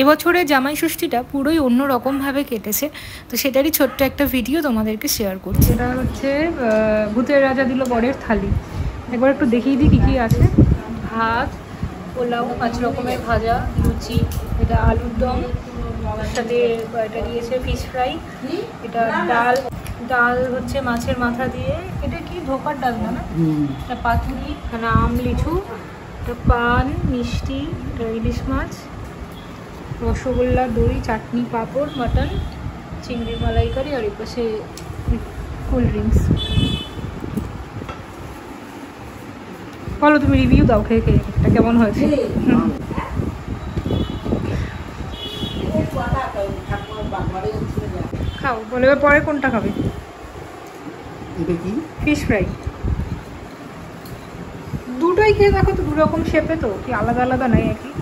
এবছরে জামাই ষষ্ঠীটা পুরোই অন্য রকমভাবে কেটেছে, তো সেটারই ছোট্ট একটা ভিডিও তোমাদেরকে শেয়ার করছি। এটা হচ্ছে ভূতের রাজা দিল বরের থালি। একবার একটু দেখিয়ে দিই কী কী আছে। ভাত, পোলাও, 5 রকমের ভাজা, লুচি, এটা আলুর দম, সাথে এটা দিয়েছে ফিশ ফ্রাই, এটা ডাল হচ্ছে মাছের মাথা দিয়ে, এটা কি ধোকার ডাল না, এটা পাতুরি, এখানে আম লিচু, এটা পান, মিষ্টি, এটা ইলিশ মাছ, রসগোল্লা, দই, চাটনি, পাঁপড়, মাটন, চিংড়ি মালাইকারি, আর এপাশে কোল্ড ড্রিঙ্কস। বলো তুমি রিভিউ দাও খেয়ে খেয়ে এটা কেমন হয়েছে। খাও বলে, এবার পরে কোনটা খাবে? এটা কি? Fish fry. দুটোই খেয়ে দেখো তো, দু রকম শেপে, তো কি আলাদা আলাদা নাই একই?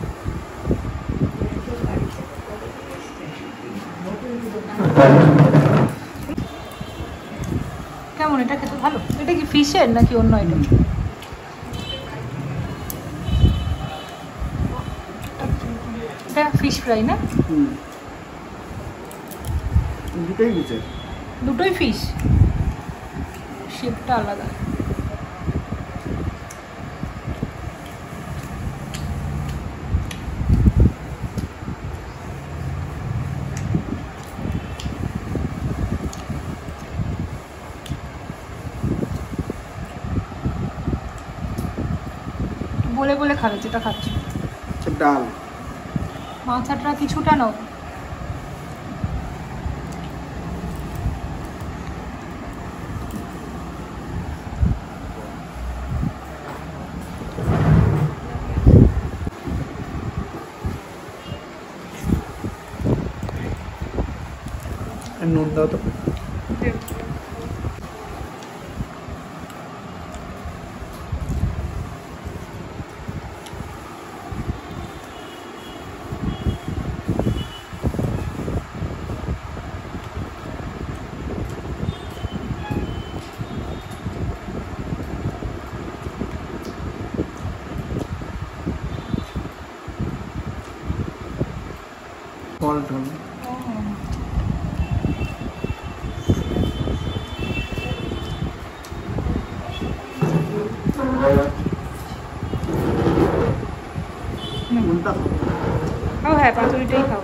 কেমন এটা খেতে? ভালো। এটা কি ফিশের নাকি অন্য আইটেম? এটা ফিশ ফ্রাই না? দুটোই ফিশ, শেপটা আলাদা। বলে বলে খাবে যেটা খাচ্ছি। ডাল, মাথাটা কিছুটা নাও। নুন দাও তো। ফল টল খাও। হ্যাঁ, পাতুরিটাই খাও।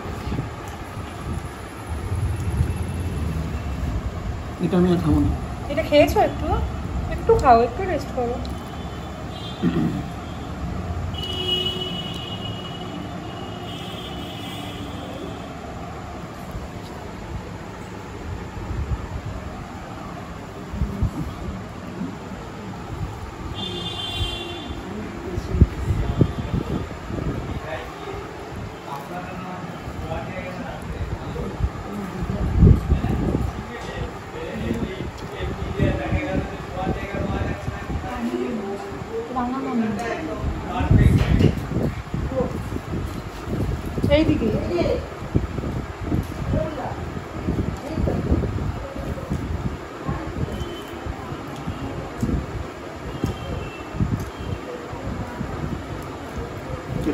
এটা আমি আর খাবো না। এটা খেয়েছো? একটু একটু খাও, একটু রেস্ট করো। এইদিকে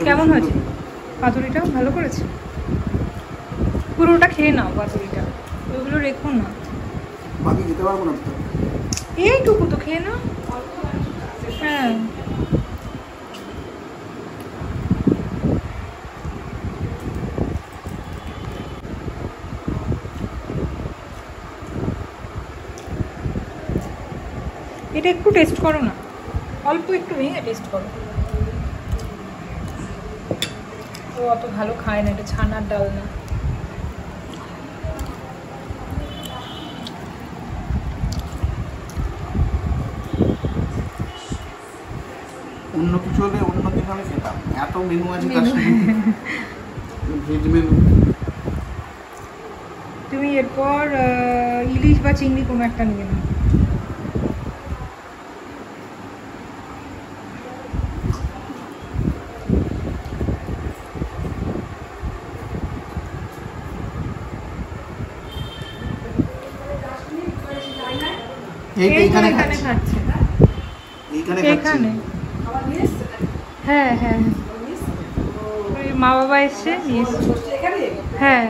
কেমন হয়েছে? পাতুরিটা ভালো করেছে। পুরোটা খেয়ে নাও পাতুরিটা, ওইগুলো রেখো না। বাকি খেতে পারবো না তো। এইটুকু তো খেয়ে নাও। হ্যাঁ, এটা একটু টেস্ট করো না, অল্প একটু ভেঙে টেস্ট করো। ও অত ভালো খায় না, এটা ছানার ডাল না। অন্য কিছু হলে অন্য কিছু আমি খেতাম, এত মেনু আছে তার সাথে ভেজ মেনু। তুমি এরপর ইলিশ বা চিংড়ি কোনো একটা নিয়ে নাও। এইখানে খাচ্ছে, এইখানে এখানে। হ্যাঁ হ্যাঁ, মা বাবা এসছে নিয়ে এসছে। হ্যাঁ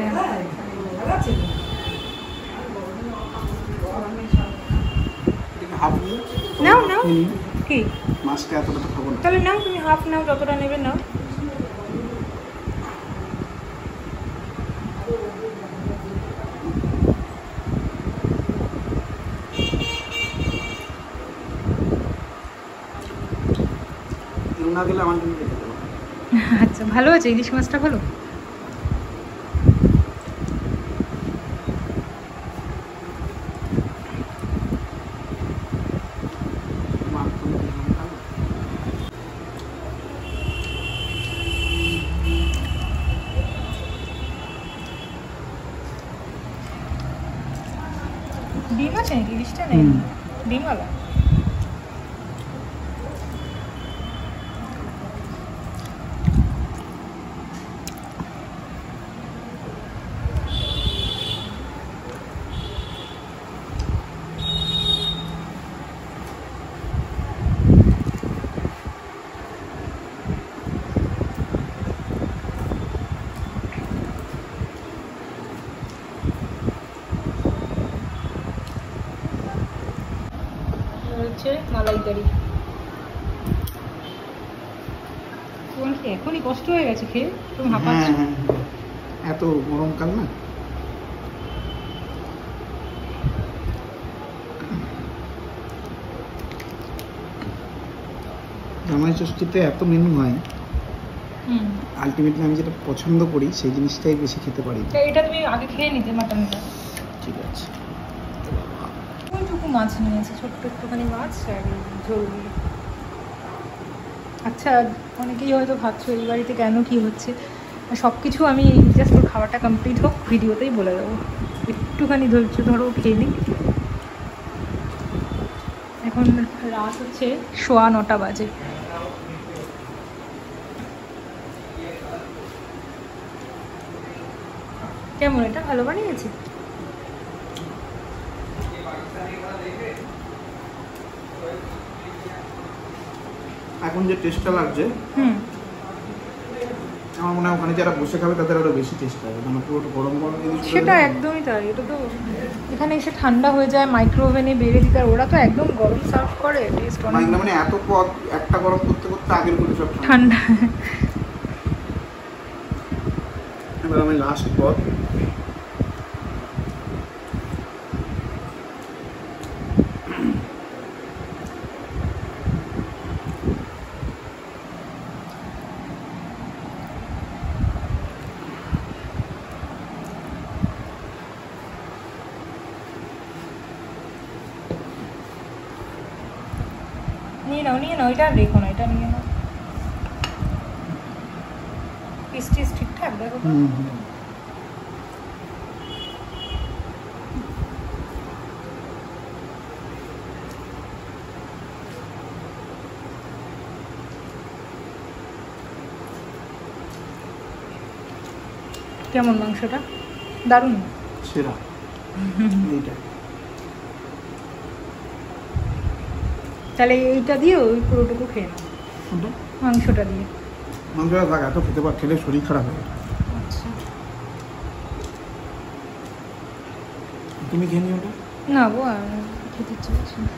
নাও নাও কি মাছটা এতটা তো খাবো না। তাহলে নাও তুমি হাফ নাও, যতটা নেবে নাও। না দিলে আমার জন্য খেতে পারো। আচ্ছা ভালো আছে ইলিশ মাছটা ভালো। ডিম আছে নাকি ইলিশটা? নেই ডিমওয়ালা। হচ্ছে মালাইকারি। তোমার কি এখনই কষ্ট হয়ে গেছে খেয়ে? তুমি হাঁপাচ্ছ। এত গরমকাল না। জামাই ষষ্ঠীতে এত মেনু হয়, আলটিমেটলি আমি যেটা পছন্দ করি সেই জিনিসটাই বেশি খেতে পারি। এটা তুমি আগে খেয়ে নিতে মাটনটা। ঠিক আছে। কোনটুকু মাছ নিয়েছে? ছোট্ট একটুখানি মাছ আর ঝোল দিয়ে। আচ্ছা অনেকেই হয়তো ভাবছো এই বাড়িতে কেন কি হচ্ছে, সব কিছু আমি জাস্ট ওর খাওয়াটা কমপ্লিট হোক ভিডিওতেই বলে দেবো। একটুখানি ধৈর্য ধরো, খেয়ে নিই। এখন রাত হচ্ছে 9:15 বাজে। কেমন এটা ভালো বানিয়েছে? এখন যে টেস্টটা লাগছে আমার মনে হয় ওখানে যারা বসে খাবে তাদের আরো বেশি টেস্ট হবে, মানে পুরোটা গরম গরম জিনিস। সেটা একদমই তাই। এটা তো এখানে এসে ঠান্ডা হয়ে যায়, মাইক্রোওভেনে বেড়ে দিতে, আর ওরা তো একদম গরম সার্ভ করে। টেস্ট অনেক, মানে এত পদ একটা গরম করতে করতে আগের গুলো সব ঠান্ডা। এবার আমি লাস্ট পদ নিয়ে নাও এটা দেখো না, এটা নিয়ে নাও। পিস টিস ঠিকঠাক দেখো তো। কেমন মাংসটা? দারুণ, সেরা। এইটা তাহলে এইটা দিয়ে ওই পুরোটুকু খেয়ে নাও, মাংসটা দিয়ে। মাংসটা থাক, এত খেলে শরীর খারাপ হবে। আচ্ছা তুমি খেয়ে নিও ওটা। না গো খেতে ইচ্ছে করছে না।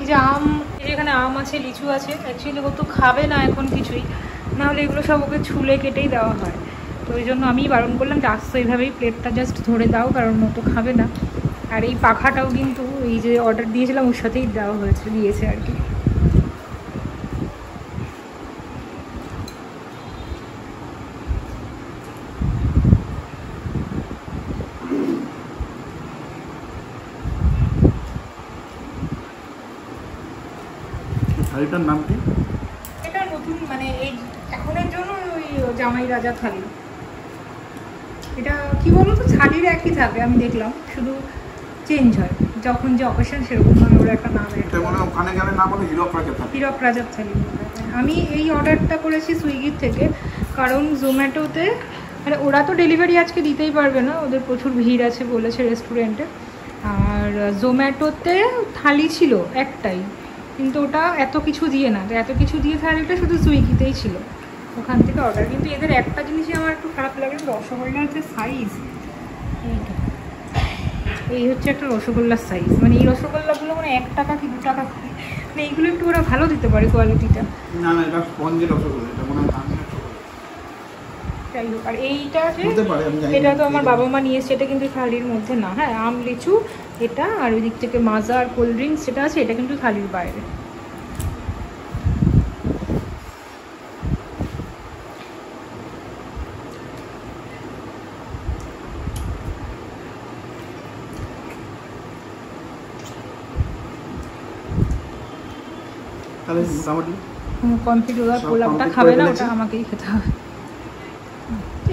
এই যে আম, এই যেখানে আম আছে, লিচু আছে, অ্যাকচুয়ালি ও তো খাবে না এখন কিছুই, নাহলে এগুলো সব ওকে ছুলে কেটেই দেওয়া হয়। তো ওই জন্য আমি বারণ করলাম যে আসতো এইভাবেই প্লেটটা জাস্ট ধরে দাও, কারণ ও তো খাবে না। আর এই পাখাটাও কিন্তু এই যে অর্ডার দিয়েছিলাম ওর সাথেই দেওয়া দিয়েছে আর কি। থালিটার নাম কি? এটা নতুন, মানে এই এখনের জন্য ওই জামাই রাজা থালি। এটা কি বলো তো, থালির একই থাকে আমি দেখলাম, শুধু চেঞ্জ হয় যখন যে অকেশন সেরকমভাবে ওরা একটা নাম। এটা মনে হয় ওখানে গেলে না বলে হীরক রাজার থালি। হীরক রাজার থালি। আমি এই অর্ডারটা করেছি সুইগির থেকে, কারণ জোম্যাটোতে মানে ওরা তো ডেলিভারি আজকে দিতেই পারবে না, ওদের প্রচুর ভিড় আছে বলেছে রেস্টুরেন্টে। আর জোম্যাটোতে থালি ছিল একটাই, কিন্তু ওটা এত কিছু দিয়ে না, এত কিছু দিয়ে থালিটা শুধু সুইগিতেই ছিল। ওখান থেকে অর্ডার। কিন্তু এদের একটা জিনিসই আমার একটু খারাপ লাগে, রসগোল্লার হচ্ছে সাইজ এইটা, এই হচ্ছে একটা রসগোল্লার সাইজ, মানে এই রসগোল্লাগুলো মানে 1 টাকা কি 2 টাকা করে, মানে এইগুলো একটু ওরা ভালো দিতে পারে কোয়ালিটিটা। না না, এটা স্পঞ্জের রসগোল্লা, এটা মনে হয় দামের রসগোল্লা। যাই হোক, আর এইটা আছে, এটা তো আমার বাবা মা নিয়ে এসছে, এটা কিন্তু থালির মধ্যে না। হ্যাঁ, আম লিচু এটা, আর ওই দিক থেকে মাজা আর কোল্ড ড্রিঙ্কস যেটা আছে এটা কিন্তু থালির বাইরে। তাহলে মোটামুটি কমপ্লিট। ওরা পোলাওটা খাবে না, ওটা আমাকেই খেতে হবে।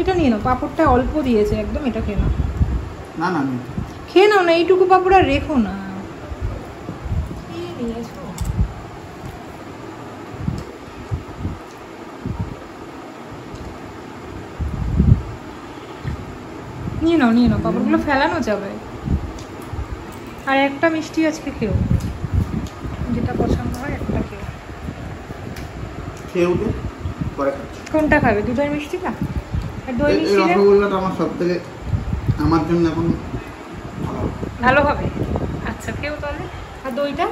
এটা নিয়ে নাও, পাঁপড়টা অল্প দিয়েছে একদম, এটা খেয়ে নাও। না না, খেয়ে নাও না, এইটুকু পাঁপড় আর রেখো না। নিয়ে নাও নিয়ে নাও, পাঁপড়গুলো ফেলানো যাবে। আর একটা মিষ্টি আজকে খেও, যেটা পছন্দ হয় একটা খেও। খেয়ে উঠে পরে খাচ্ছি। কোনটা খাবে, দুধের মিষ্টিটা? আর দই মিষ্টি? রসগোল্লাটা আমার সব থেকে, আমার জন্য এখন ভালো হবে। আচ্ছা খেও তাহলে। আর দইটা?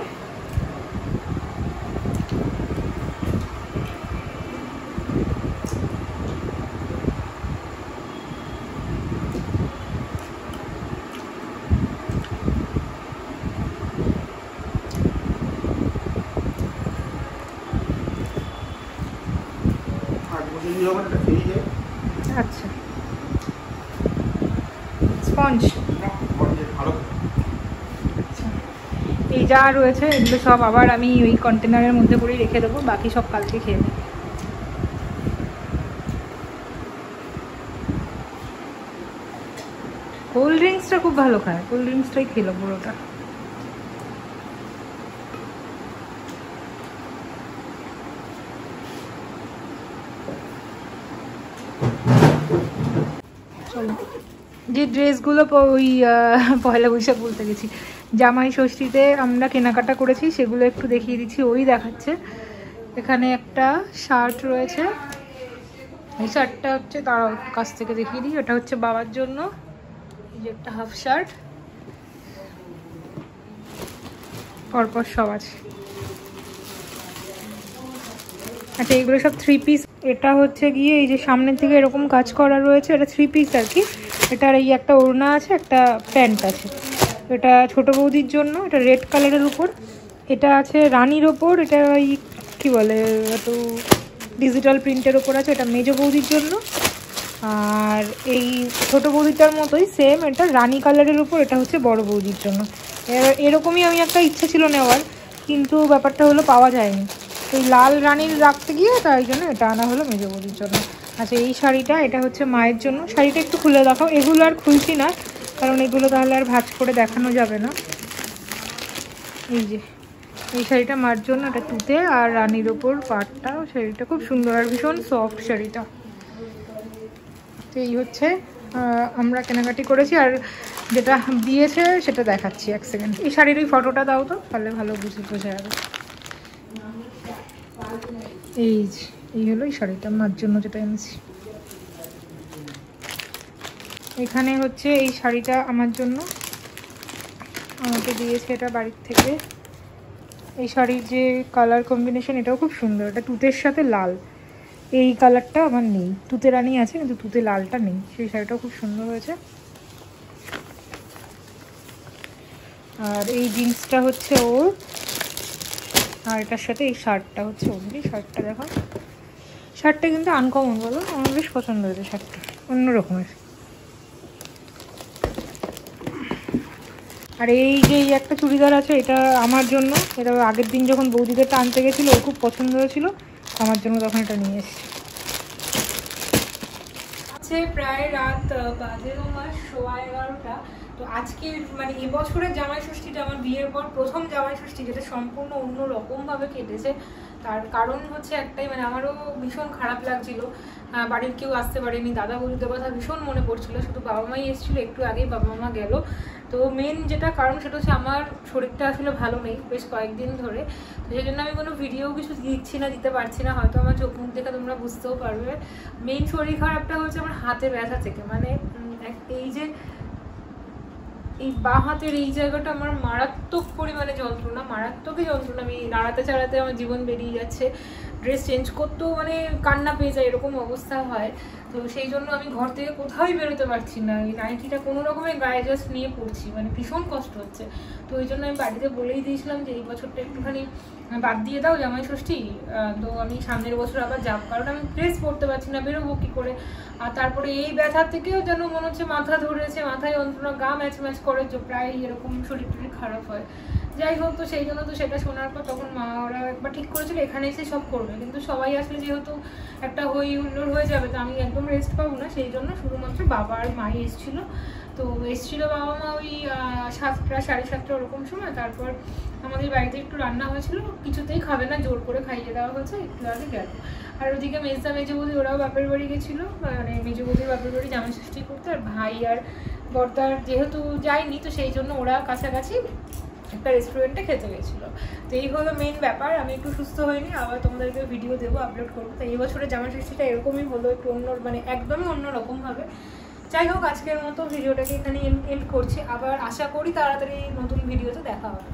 আচ্ছা, স্পঞ্জ এই যা রয়েছে এগুলো সব আবার আমি ওই কন্টেনারের মধ্যে করেই রেখে দেবো, বাকি সব কালকে খেয়ে নেব। কোল্ড ড্রিঙ্কসটা খুব ভালো খায়, কোল্ড ড্রিঙ্কসটাই খেলো পুরোটা। চলো, যে ড্রেসগুলো ওই পয়লা বৈশাখ বলতে গেছি, জামাই ষষ্ঠীতে আমরা কেনাকাটা করেছি সেগুলো একটু দেখিয়ে দিচ্ছি। ওই দেখাচ্ছে এখানে একটা শার্ট রয়েছে, এই শার্টটা হচ্ছে তার কাছ থেকে দেখিয়ে দিই, ওটা হচ্ছে বাবার জন্য। এই যে একটা হাফ শার্ট, পরপর সব আছে। আচ্ছা, এগুলো সব 3 পিস। এটা হচ্ছে গিয়ে এই যে সামনের দিকে এরকম কাজ করা রয়েছে, এটা 3 পিস আর কি। এটার এই একটা ওড়না আছে, একটা প্যান্ট আছে। এটা ছোট বৌদির জন্য, এটা রেড কালারের উপর। এটা আছে রানীর ওপর, এটা ওই কী বলে একটু ডিজিটাল প্রিন্টের ওপর আছে, এটা মেজো বৌদির জন্য। আর এই ছোট বৌদিটার মতোই সেম, এটা রানী কালারের উপর, এটা হচ্ছে বড় বৌদির জন্য। এরকমই আমি একটা ইচ্ছা ছিল নেওয়ার, কিন্তু ব্যাপারটা হলো পাওয়া যায়নি। এই লাল রানীর রাখতে গিয়ে তাই জন্য এটা আনা হলো মেজো বৌদির জন্য। আচ্ছা, এই শাড়িটা, এটা হচ্ছে মায়ের জন্য। শাড়িটা একটু খুলে দেখাও। এগুলো আর খুলছি না, কারণ এগুলো তাহলে আর ভাঁজ করে দেখানো যাবে না। এই যে এই শাড়িটা মার জন্য, এটা তুতে আর রানীর ওপর পাটটা। শাড়িটা খুব সুন্দর আর ভীষণ সফট শাড়িটা। তো এই হচ্ছে আমরা কেনাকাটি করেছি। আর যেটা দিয়েছে সেটা দেখাচ্ছি, 1 সেকেন্ড। এই শাড়ির ওই ফটোটা দাও তো, তাহলে ভালো বোঝা যাবে। এই হলো এই শাড়িটা মার জন্য যেটা এনেছি। এখানে হচ্ছে এই শাড়িটা আমার জন্য আমাকে দিয়েছে, এটা বাড়ির থেকে। এই শাড়ির যে কালার কম্বিনেশন, এটাও খুব সুন্দর। এটা তুতের সাথে লাল, এই কালারটা আমার নেই। তুতে রানী আছে কিন্তু তুতে লালটা নেই। সেই শাড়িটাও খুব সুন্দর হয়েছে। আর এই জিন্সটা হচ্ছে ওর, আর এটার সাথে এই শার্টটা হচ্ছে ওর। শার্টটা দেখো, শার্টটা কিন্তু আনকমন, বলো? আমার বেশ পছন্দ হয়েছে শার্টটা, অন্য রকমের। আর এই যে একটা চুড়িদার আছে, এটা আমার জন্য। এটা আগের দিন যখন বৌদিদেরটা আনতে গেছিলো, ওর খুব পছন্দ হয়েছিল, আমার জন্য তখন এটা নিয়ে এসেছি। আছে প্রায় রাত বাজে তোমার 11:15। তো আজকে মানে এবছরের জামাই ষষ্ঠীটা আমার বিয়ের পর প্রথম জামাই ষষ্ঠী, যেটা সম্পূর্ণ অন্য রকমভাবে কেটেছে। তার কারণ হচ্ছে একটাই, মানে আমারও ভীষণ খারাপ লাগছিল, বাড়ির কেউ আসতে পারেনি, দাদা বলতে কথা ভীষণ মনে পড়ছিল, শুধু বাবা মাই এসেছিলো, একটু আগেই বাবা মা গেল। তো মেন যেটা কারণ সেটা হচ্ছে আমার শরীরটা আসলে ভালো নেই বেশ কয়েকদিন ধরে, তো সেই জন্য আমি কোনো ভিডিও কিছু দিচ্ছি না, দিতে পারছি না, হয়তো আমার চোখ মুখ দেখে তোমরা বুঝতেও পারবে। মেন শরীর খারাপটা হচ্ছে আমার হাতে ব্যথা থেকে, মানে এই যে এই বাঁ হাতের এই জায়গাটা আমার মারাত্মক পরিমাণে যন্ত্রণা, মারাত্মকই যন্ত্রণা, আমি নাড়াতে চাড়াতে আমার জীবন বেরিয়ে যাচ্ছে, ড্রেস চেঞ্জ করতেও মানে কান্না পেয়ে যায়, এরকম অবস্থা হয়। তো সেই জন্য আমি ঘর থেকে কোথাওই বেরোতে পারছি না, এই নাইটিটা কোনো রকমের গায়ে জাস্ট নিয়ে পড়ছি, মানে ভীষণ কষ্ট হচ্ছে। তো ওই জন্য আমি বাড়িতে বলেই দিয়েছিলাম যে এই বছরটা একটুখানি বাদ দিয়ে দাও জামাই ষষ্ঠী, তো আমি সামনের বছর আবার যাবো, কারণ আমি ড্রেস পরতে পারছি না, বেরোবো কী করে। আর তারপরে এই ব্যথা থেকেও যেন মনে হচ্ছে মাথা ধরেছে, মাথায় যন্ত্রণা, গা ম্যাচ ম্যাচ করে, প্রায় এরকম শরীর টরীর খারাপ হয়। যাই হোক, তো সেই জন্য তো সেটা শোনার পর তখন মা ওরা একবার ঠিক করেছিল এখানে এসে সব করবে, কিন্তু সবাই আসলে যেহেতু একটা হই হুল্লোড় হয়ে যাবে, তো আমি একদম রেস্ট পাবো না, সেই জন্য শুধুমাত্র বাবা আর মাই এসেছিলো। তো এসেছিলো বাবা মা ওই 7টা 7:30 ওরকম সময়। তারপর আমাদের বাড়িতে একটু রান্না হয়েছিল, কিছুতেই খাবে না, জোর করে খাইয়ে দেওয়া হয়েছে, একটু আগে গেল। আর ওদিকে মেজদা মেজো বৌদি ওরাও বাপের বাড়ি গেছিলো, মানে মেজো বৌদির বাপের বাড়ি জামাই ষষ্ঠী করতে, আর ভাই আর বর্দার যেহেতু যায়নি, তো সেই জন্য ওরা কাছাকাছি একটা রেস্টুরেন্টে খেতে গেছিলো। তো এই হলো মেন ব্যাপার। আমি একটু সুস্থ হয়নি, আবার তোমাদেরকে ভিডিও দেবো, আপলোড করবো। তো এই বছরের জামাই ষষ্ঠীটা এরকমই হলো, একটু অন্য, মানে একদমই অন্যরকমভাবে। যাই হোক, আজকের মতো ভিডিওটাকে এখানে এন্ড করছি, আবার আশা করি তাড়াতাড়ি নতুন ভিডিওতে দেখা হবে।